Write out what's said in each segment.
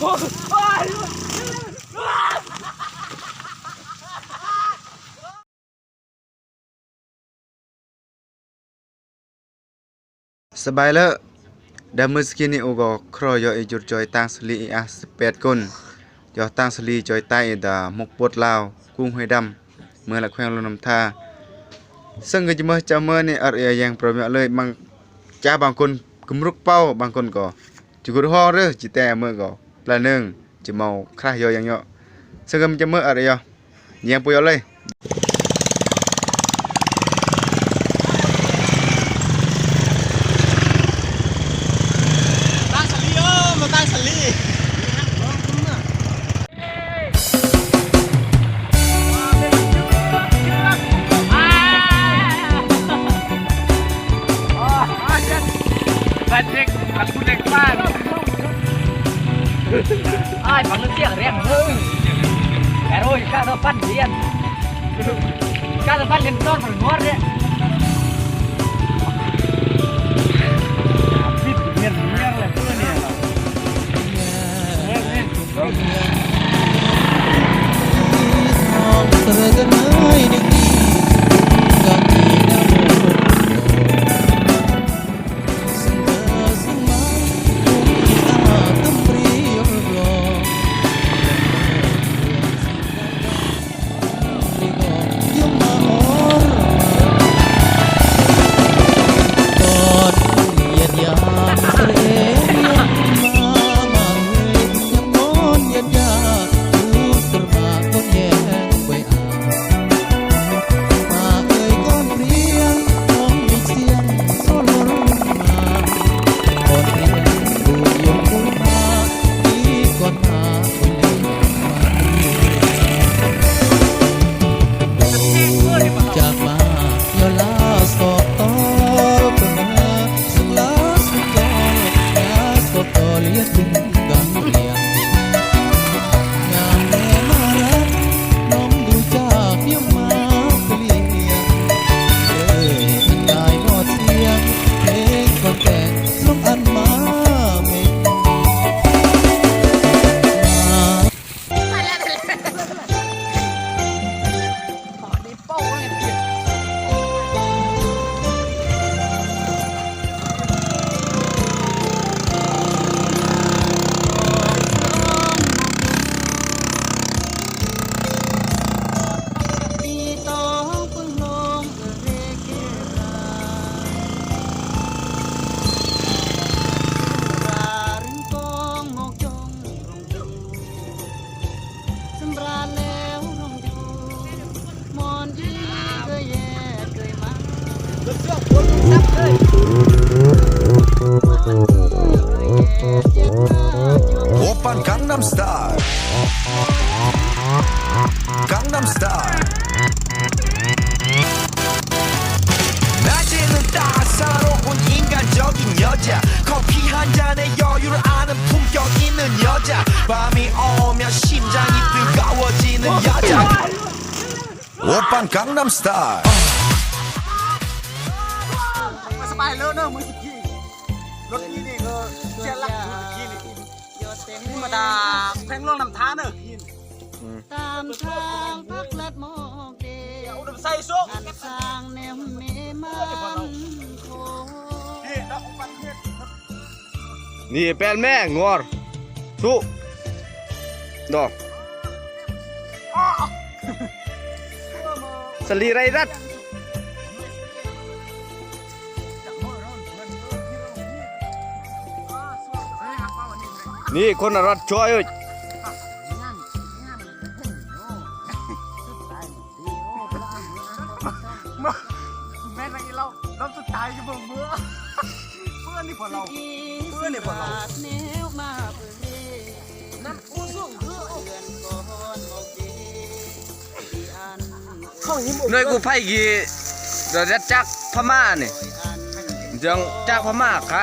สบายแล้วดามือสกินนี่โอก็ครอยอีจุดจอยตั้งสลี18คนยอตั้งสลีจอยใต้ดามกปวดลาวกุ้งห้วยดำเมื่อละแขวงลำน้ำท่าซึ่งก็จะเมื่อเจ้าเมื่อนี่อะไรอย่างประมาณเลยบางจ้าบางคนกุมรุกเป้าบางคนก็จุกห่อหรือจิแต่เมื่อก็ปลาหนึ่งจะเมาคลายอย่างเยอะซึ่งก็จะเมื่ออะไรอย่างปุยเลยai bằng nước tiếng rèm hơn cái rồi cá nó bắt liền cá nó bắt liền con phải ngon đấy vịt miền miền là cứ này Oppan Gangnam Style Gangnam Style 낮에는 따사로운 인간적인 여자 커피 한 잔에 여유를 아는 품격 있는 여자 밤이 오면 심장이 뜨거워지는 여자 Oppan Gangnam Style สบายเลยเนอะมือสิกี้รถนี้นี่ก็เจ้าลักมือสิกี้นี่ธรรมดาแพงลงน้ำท้าเนอะตามทางพักลัดมองเดอุดมใส่ซุกอันสร้างแนวเมมันโคนี่เป็นแม่งอร์ทุดอกสลีไรรัดนี่คนรัดช่วยแม่นางอีเราสุดท้ายจะเบิ่งเมื่อนี่พอเรานี่พอเรานั่นอู้ส่งคือหน่วยกู้ภัยกี่เดี๋ยวจะจักพม่านี่จังจักพม่าใคร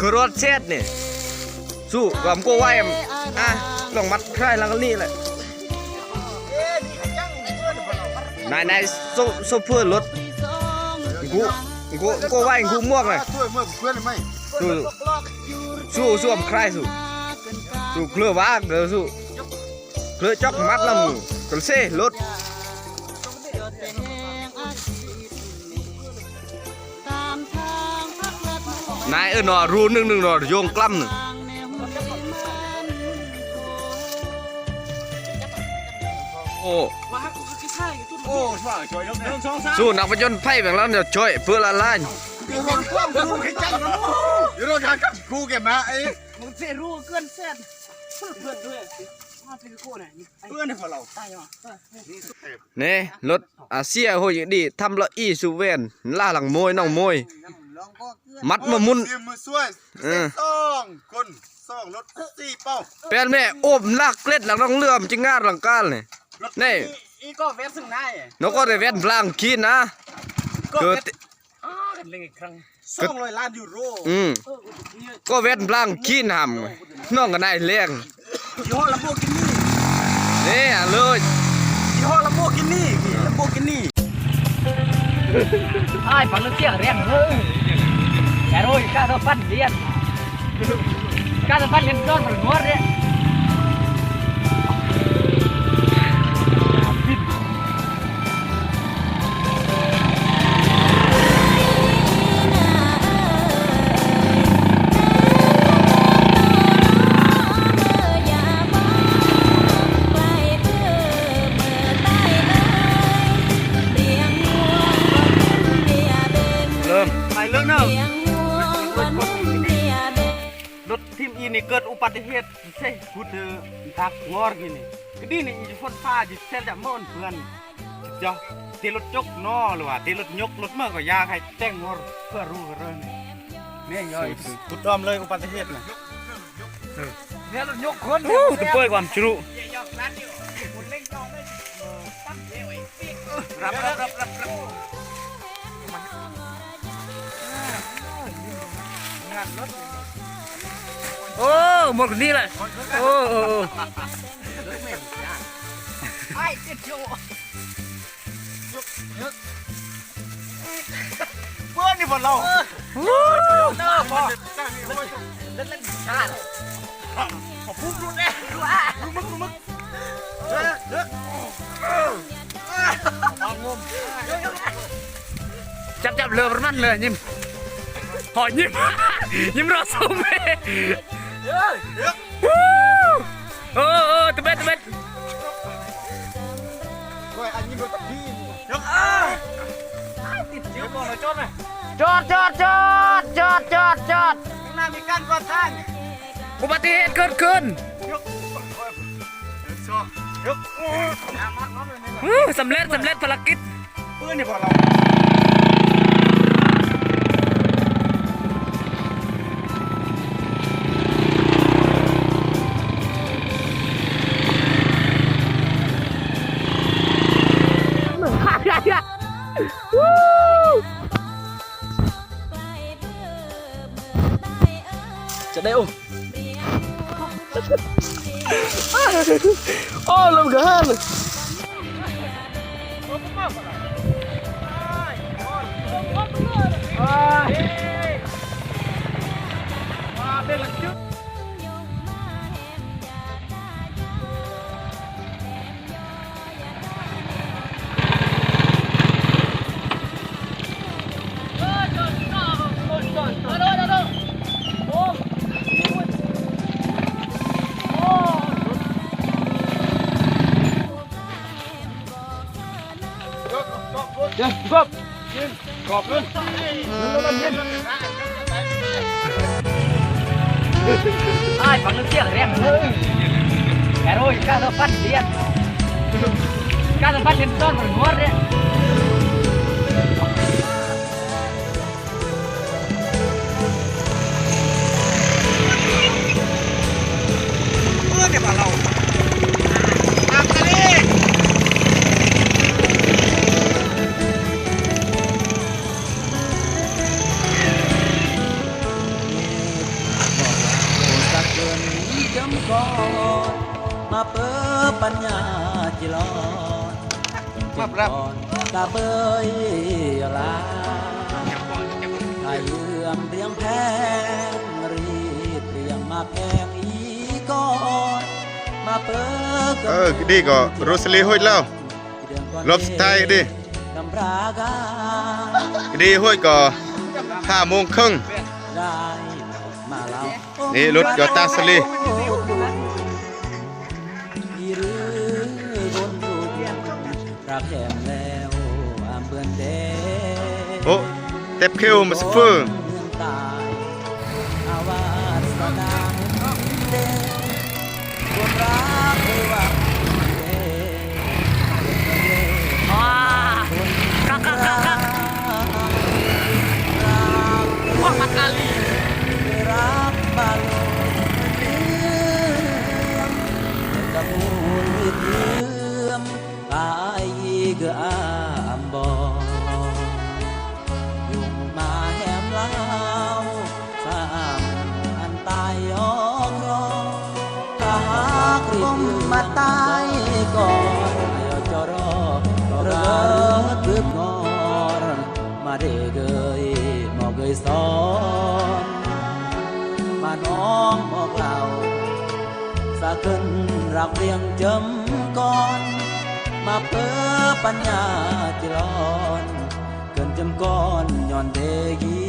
คือรถเช็ดนี่สู้กับกูไว้ลองมัดใครแล้วก็นี่เลยนายโซเฟอร์รถกู กูว่ากูม่วงเลย ช่วยเมื่อเพื่อนไหม สู้ใครสู้เคลือว่าเกลือสู้เคลือจ๊อกมัดลำกระเซ่รถนายหนอรูนึงหนอโยงกล้ำหนึ่งโอ้สู้นักประจนไพ่แบบนั้นเดี๋ยวช่วยเพื่อละลาย อยู่โรงกล้องกูให้จังนะอยู่โรงงานกับกูเก็บมาไอ้ มึงเสียรู้เกินเส้นเพื่อนด้วยมาเป็นกูเนี่ยเพื่อนเนี่ยพอเราตายมา นี่รถอาเซียโหยดีทำละอีสุเวนล่าหลังมวยน้องมวยมัดมามุน เตรียมมือช่วย2 คน2รถ4เป้า เป็นแม่โอบลากเล็ดหลังน้องเรือมจิงงาหลังก้านเลยนี่ อีก็เวสซึ่งนาย นกก็ได้เวียนพลางคีนนะเกิด กันเลยอีกครั้ง200 ล้านยูโร ก็เวียนพลางคีนหำน้องกันได้เลี้ยง ยี่ห้อลัมโบกินี่ นี่เลย ยี่ห้อลัมโบกินี่ลัมโบกินี่ ai bằng nước kia rèn hơi kẻ rồi cá nó phát điên cá nó phát điên con phải nuốt đấy เริ่ม ไปเรื่องเนอะรถทีมอีนี่เกิดอุบัติเหตุใช่พูดทักงอกินนี่ก็ดีนี่ฝนฟ้าจิเซลจะม่อนเพื่อนจ้ะตีรถยกนอหรือว่าตีรถยกรถเมื่อก็ยากให้แจ้งงอเพื่อรู้กันเลยนี่ย่อยตุดดอมเลยอุบัติเหตุน่ะเนี่ยรถยกคน ตัวเปิดก่อนชิรุ รับโอ้หมดนี่แหละโอ้ ไอ้เจ็ดโจเพื่อนนี่บนเราเน้อพอเล่นชาติขอพุ่งรุ่นเนี่ยมึกจับเรือประมาณเลยยิ้มหอยยิ้มยิ้มรอส้มเลยโอ้ตะเบ็ด ติดเชื้อก่อนเลยจอดไหม จอด ข้างหน้ามีการก่อสร้าง อุบัติเหตุเกิดขึ้นสำเร็จภารกิจ เพื่อนนี่พอเราจะได้โอ้ลมกระหันai bằng nước kia rèn hơi kẻ rồi cá nó phát điên cá nó phát điên con phải nuốt đấy เพื่อนนี่พอเราตามกันดิ สักเกินจำก่อนมาเปิดปัญญาจิรอนมาปรับตาเบยลา เปิด ดีก็โรสลีห้วยแล้วรอบสุดท้ายดิ กำรากา ดีห้วยก็5 โมงครึ่ง ได้มาเล่า นี่รถยอตาสลี อีหรือบนรูปรักแถมแล้วอามเปื่อนเด โอ้เต็บคิวมาสเฟื่อ เมืองตายอาวาสนาเดคนรักเคยว่าเด ว้าคักคักคักคักว่ามันอาลี รักบาโลเลื่อมกระมูลเลื่อมกายเกืออามบอยุงมาแหมเล่าสามอันตายออกรอตาคริมมาตายก่อนอย่าจอรอก็เกิดรึกงอนมาเดเกยมอเกยสอนมาน้องบอกเล่าสะขึ้นรักเรียงจำก่อนมาเพื่อปัญญาจิรอนเกินจำก่อนย้อนเดยี